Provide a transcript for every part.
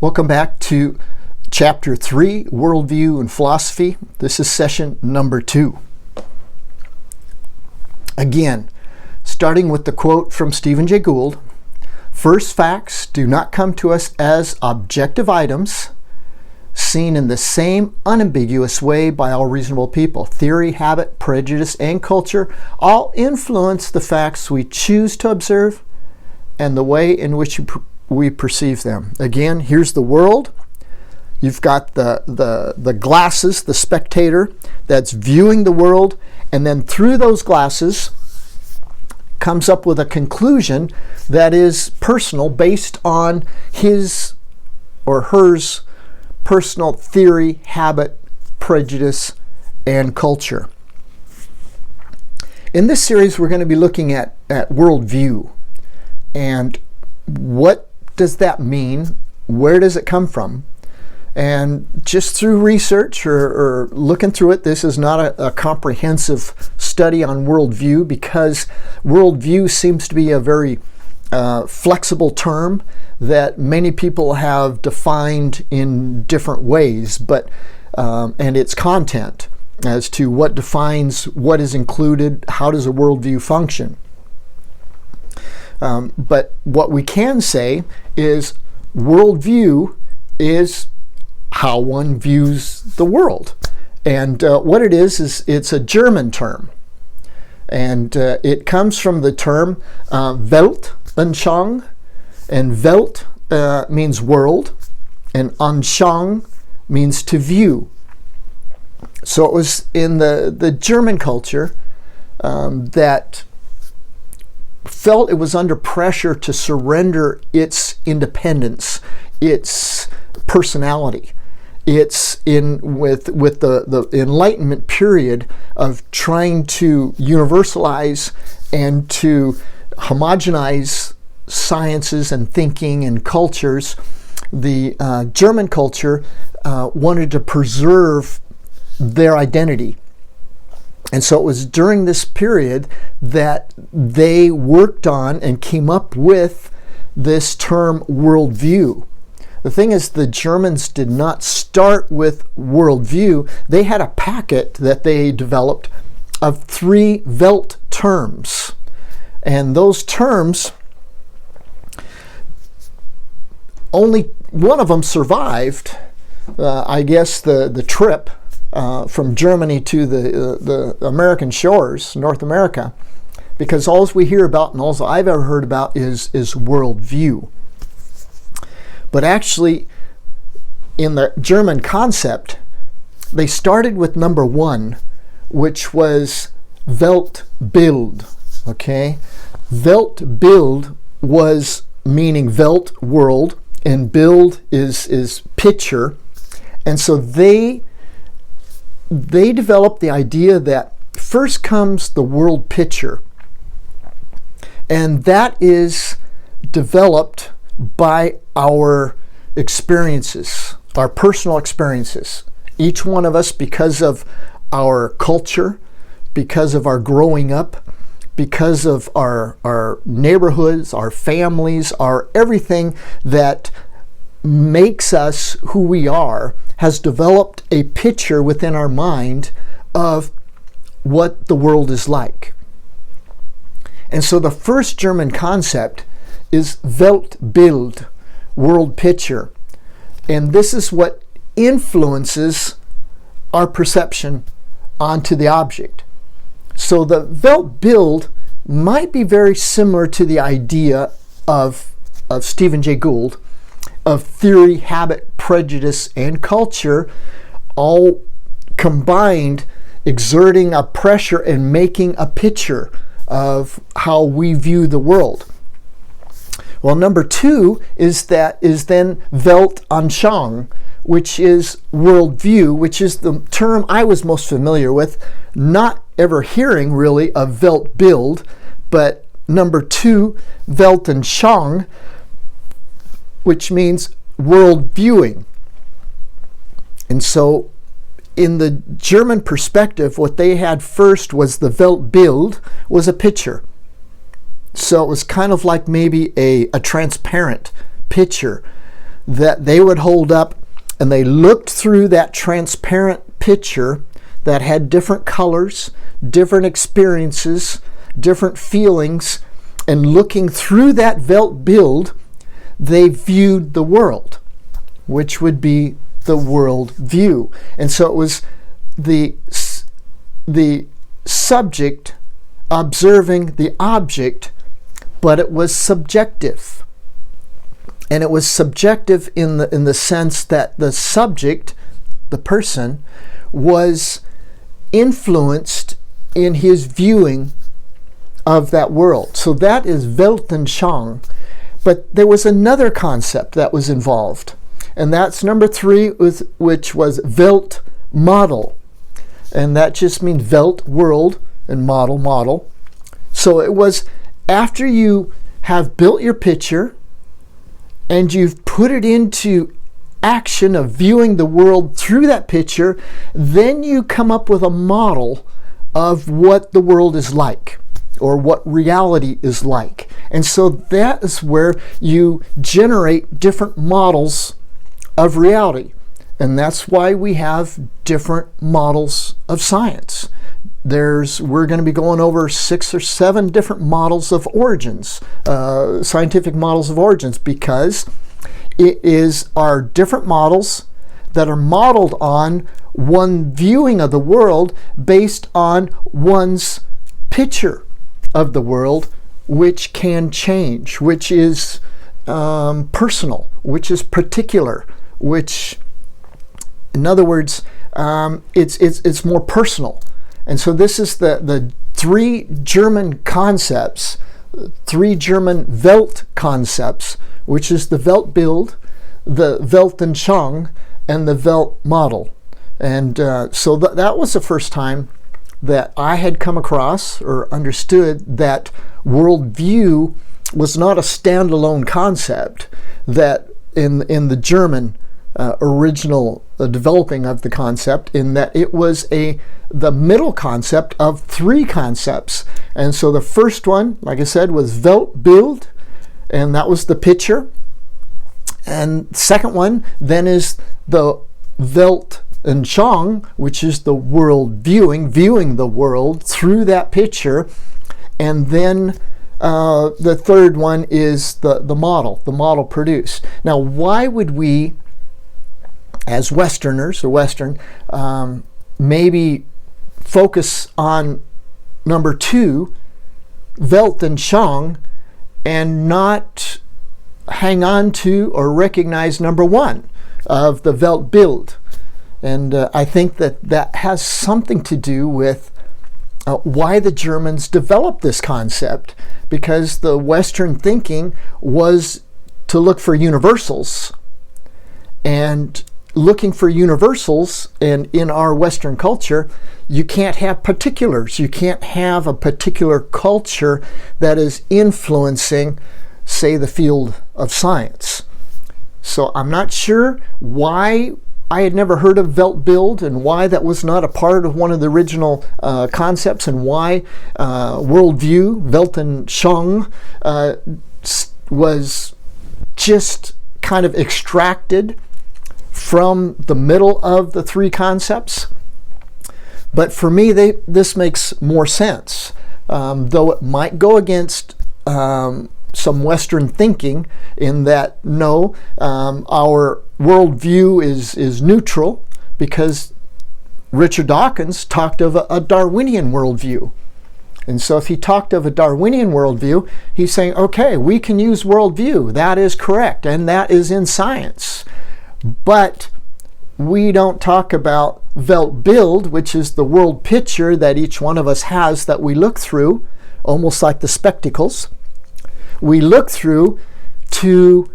Welcome back to Chapter 3, Worldview and Philosophy. This is session number 2. Again, starting with the quote from Stephen Jay Gould, "First facts do not come to us as objective items seen in the same unambiguous way by all reasonable people. Theory, habit, prejudice, and culture all influence the facts we choose to observe and the way in which we perceive them." Again, here's the world. You've got the glasses, the spectator that's viewing the world, and then through those glasses comes up with a conclusion that is personal based on his or hers personal theory, habit, prejudice, and culture. In this series, we're going to be looking at worldview. And what does that mean? Where does it come from? And just through research or looking through it, this is not a comprehensive study on worldview, because worldview seems to be a very flexible term that many people have defined in different ways, but and its content as to what defines what is included, how does a worldview function. But what we can say is worldview is how one views the world. And what it is it's a German term. And it comes from the term Weltanschauung. And Welt means world, and Anschauung means to view. So it was in the German culture that felt it was under pressure to surrender its independence, its personality. It's with the Enlightenment period of trying to universalize and to homogenize sciences and thinking and cultures. The German culture wanted to preserve their identity. And so it was during this period that they worked on and came up with this term worldview. The thing is, the Germans did not start with worldview. They had a packet that they developed of 3 Welt terms. And those terms, only one of them survived, I guess, the trip from Germany to the American shores, North America, because all we hear about and all I've ever heard about is worldview. But actually, in the German concept, they started with number 1, which was Weltbild. Okay, Weltbild was meaning Welt, world, and Bild is picture, and so they developed the idea that first comes the world picture, and that is developed by our experiences, our personal experiences. Each one of us, because of our culture, because of our growing up, because of our neighborhoods, our families, our everything that makes us who we are, has developed a picture within our mind of what the world is like. And so the first German concept is Weltbild, world picture. And this is what influences our perception onto the object. So the Weltbild might be very similar to the idea of Stephen Jay Gould, of theory, habit, prejudice, and culture, all combined, exerting a pressure and making a picture of how we view the world. Well, number 2 is then Weltanschauung, which is worldview, which is the term I was most familiar with, not ever hearing really of Weltbild, but number 2, Weltanschauung, which means world viewing. And so in the German perspective, what they had first was the Weltbild was a picture. So it was kind of like maybe a transparent picture that they would hold up, and they looked through that transparent picture that had different colors, different experiences, different feelings, and looking through that Weltbild, they viewed the world, which would be the worldview. And so it was the subject observing the object, but it was subjective. And it was subjective in the sense that the subject, the person, was influenced in his viewing of that world. So that is Weltanschauung. But there was another concept that was involved, and that's number 3, which was Weltmodel. And that just means Welt, world, and model. So it was after you have built your picture and you've put it into action of viewing the world through that picture, then you come up with a model of what the world is like, or what reality is like. And so that is where you generate different models of reality. And that's why we have different models of science. We're going to be going over 6 or 7 different models of origins, scientific models of origins, because it are different models that are modeled on one viewing of the world based on one's picture of the world, which can change, which is personal, which is particular, which, in other words, it's more personal. And so this is the 3 German concepts, 3 German Welt concepts, which is the Weltbild, the Weltanschauung, and the Weltmodel. And so that was the first time that I had come across or understood that worldview was not a standalone concept, that in the German original developing of the concept, in that it was the middle concept of 3 concepts. And so the first one, like I said, was Weltbild, and that was the picture. And the second one then is the Weltanschauung, which is the world viewing the world through that picture. And then the third one is the model produced. Now, why would we, as Westerners or Western, maybe focus on number 2, Weltanschauung, and not hang on to or recognize number 1 of the Weltbild? And I think that has something to do with why the Germans developed this concept, because the Western thinking was to look for universals, and looking for universals, and in our Western culture, you can't have particulars. You can't have a particular culture that is influencing, say, the field of science. So I'm not sure why I had never heard of Weltbild, and why that was not a part of one of the original concepts, and why worldview, Weltanschauung, was just kind of extracted from the middle of the 3 concepts. But for me, this makes more sense, though it might go against some Western thinking, in that no, our worldview is neutral, because Richard Dawkins talked of a Darwinian worldview. And so if he talked of a Darwinian worldview, he's saying, okay, we can use worldview. That is correct, and that is in science. But we don't talk about Weltbild, which is the world picture that each one of us has that we look through, almost like the spectacles. We look through to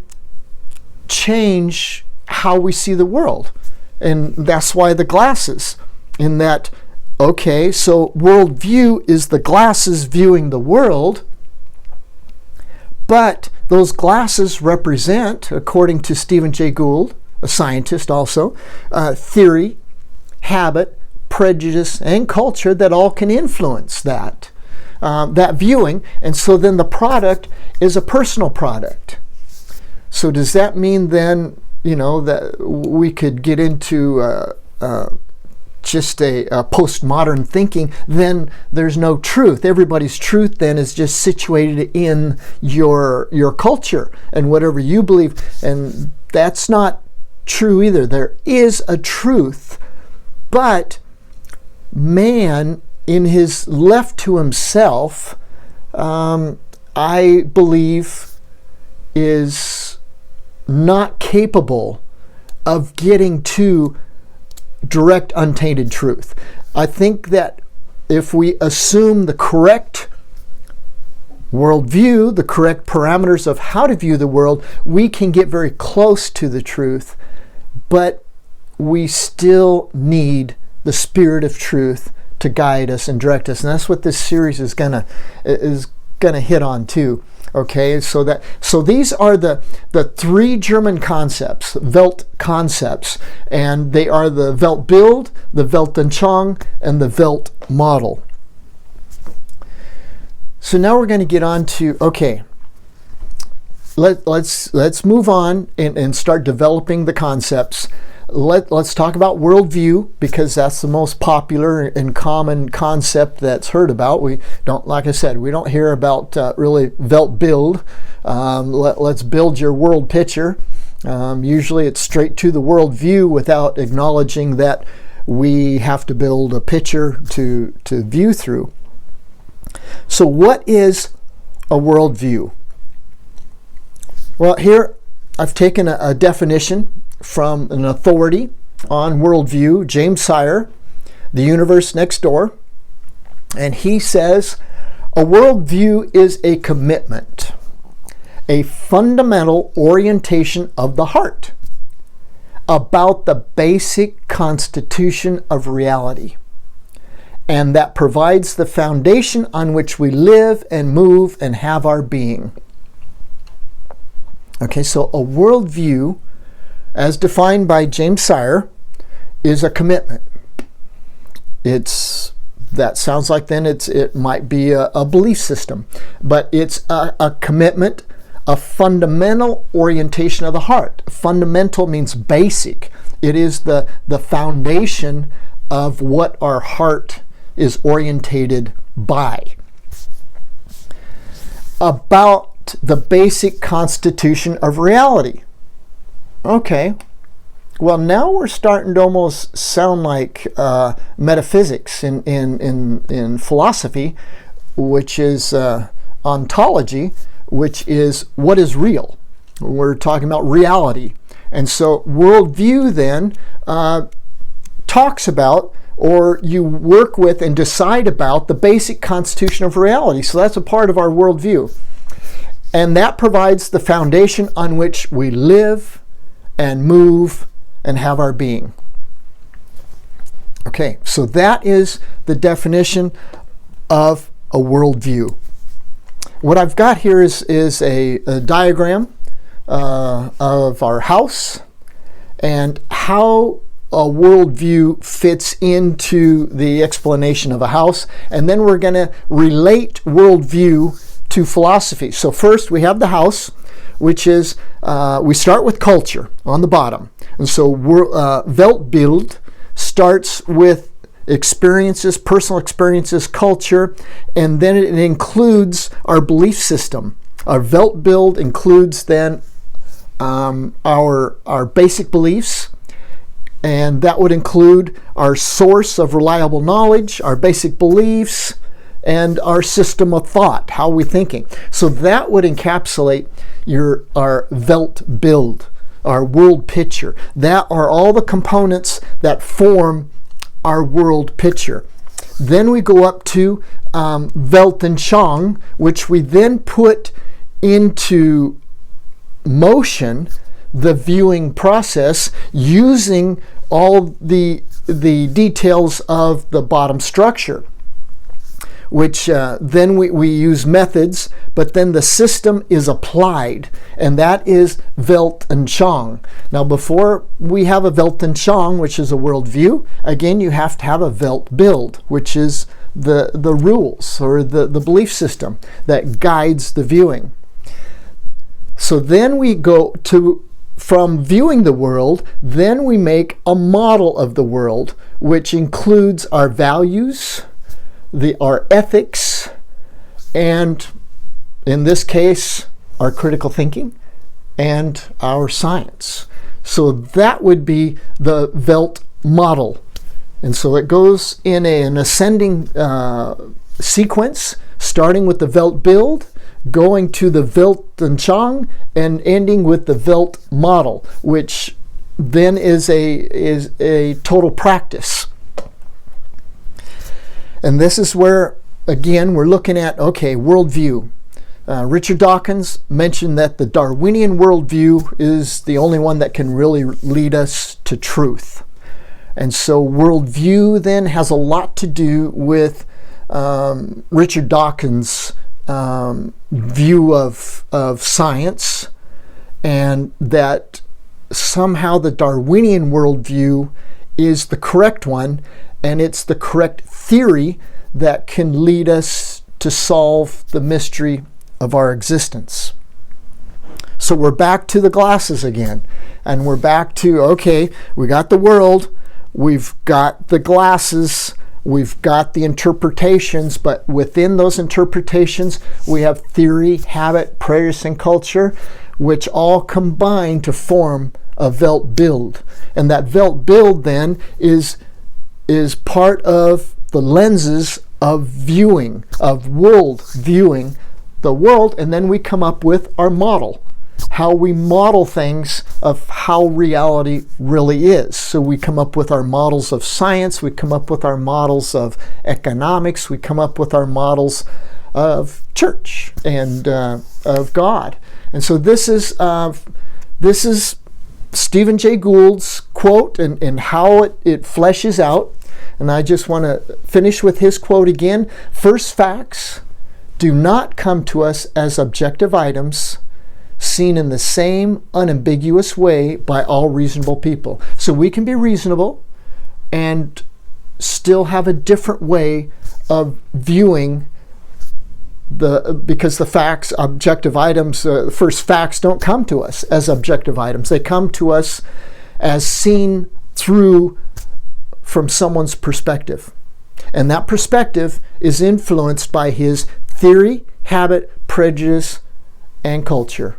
change how we see the world. And that's why the glasses, in that, okay, so worldview is the glasses viewing the world, but those glasses represent, according to Stephen Jay Gould, a scientist also, theory, habit, prejudice, and culture that all can influence that viewing. And so then the product is a personal product. So does that mean then, that we could get into just a postmodern thinking? Then there's no truth. Everybody's truth then is just situated in your culture and whatever you believe. And that's not true either. There is a truth, but man, in his left to himself, I believe is not capable of getting to direct, untainted truth. I think that if we assume the correct worldview, the correct parameters of how to view the world, we can get very close to the truth, but we still need the Spirit of truth to guide us and direct us. And that's what this series is gonna hit on too. Okay, so these are the three German concepts, Welt concepts, and they are the Weltbild, the Weltanschauung, and the Welt model. So now we're going to get on to, okay, let's move on and start developing the concepts. Let's talk about worldview, because that's the most popular and common concept that's heard about. We don't, like I said, we don't hear about really Weltbild. Let's build your world picture. Usually it's straight to the worldview without acknowledging that we have to build a picture to view through. So what is a worldview? Well, here I've taken a definition from an authority on worldview, James Sire, The Universe Next Door. And he says, a worldview is a commitment, a fundamental orientation of the heart about the basic constitution of reality, and that provides the foundation on which we live and move and have our being. Okay, so a worldview, as defined by James Sire, is a commitment. That sounds like then it might be a belief system, but it's a commitment, a fundamental orientation of the heart. Fundamental means basic. It is the foundation of what our heart is orientated by. About the basic constitution of reality. Okay, well, now we're starting to almost sound like metaphysics in philosophy, which is ontology, which is what is real. We're talking about reality. And so worldview then talks about, or you work with and decide about, the basic constitution of reality. So that's a part of our worldview. And that provides the foundation on which we live and move and have our being. Okay, so that is the definition of a worldview. What I've got here is a diagram of our house and how a worldview fits into the explanation of a house. And then we're going to relate worldview to philosophy. So first we have the house, which is, we start with culture on the bottom. And so Weltbild starts with experiences, personal experiences, culture, and then it includes our belief system. Our Weltbild includes then our basic beliefs, and that would include our source of reliable knowledge, our basic beliefs, and our system of thought, how we're thinking. So that would encapsulate our Weltbild, our world picture. That are all the components that form our world picture. Then we go up to Weltanschauung, which we then put into motion the viewing process using all the details of the bottom structure, which then we use methods, but then the system is applied, and that is Weltanschauung. Now, before we have a Weltanschauung, which is a worldview, again, you have to have a Weltbild, which is the rules or the belief system that guides the viewing. So then we go to, from viewing the world, then we make a model of the world, which includes our values, our ethics, and in this case, our critical thinking and our science. So that would be the Welt model. And so it goes in an ascending sequence, starting with the Weltbild, going to the Weltanschauung, and ending with the Welt model, which then is a total practice. And this is where, again, we're looking at, okay, worldview. Richard Dawkins mentioned that the Darwinian worldview is the only one that can really lead us to truth. And so worldview then has a lot to do with Richard Dawkins' view of science, and that somehow the Darwinian worldview is the correct one, and it's the correct theory that can lead us to solve the mystery of our existence. So we're back to the glasses again, and we're back to, okay, we got the world, we've got the glasses, we've got the interpretations, but within those interpretations we have theory, habit, prejudice, and culture, which all combine to form a Weltbild. And that Weltbild then is part of the lenses of viewing, of world viewing the world, and then we come up with our model, how we model things of how reality really is. So we come up with our models of science, we come up with our models of economics, we come up with our models of church and of God. And so this is Stephen Jay Gould's quote and how it fleshes out. And I just want to finish with his quote again. First, facts do not come to us as objective items seen in the same unambiguous way by all reasonable people. So we can be reasonable and still have a different way of viewing because the facts, objective items, first facts don't come to us as objective items. They come to us as seen from someone's perspective. And that perspective is influenced by his theory, habit, prejudice, and culture.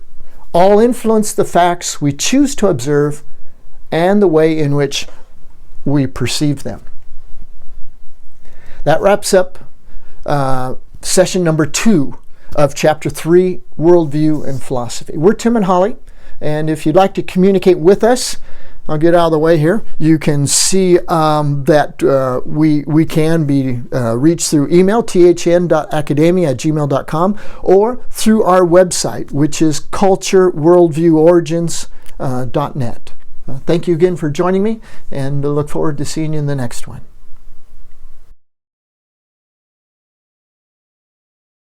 All influence the facts we choose to observe and the way in which we perceive them. That wraps up session number 2 of chapter 3, Worldview and Philosophy. We're Tim and Holly, and if you'd like to communicate with us, I'll get out of the way here. You can see that we can be reached through email, thn.academia@gmail.com, or through our website, which is cultureworldvieworigins.net. Thank you again for joining me, and I look forward to seeing you in the next one.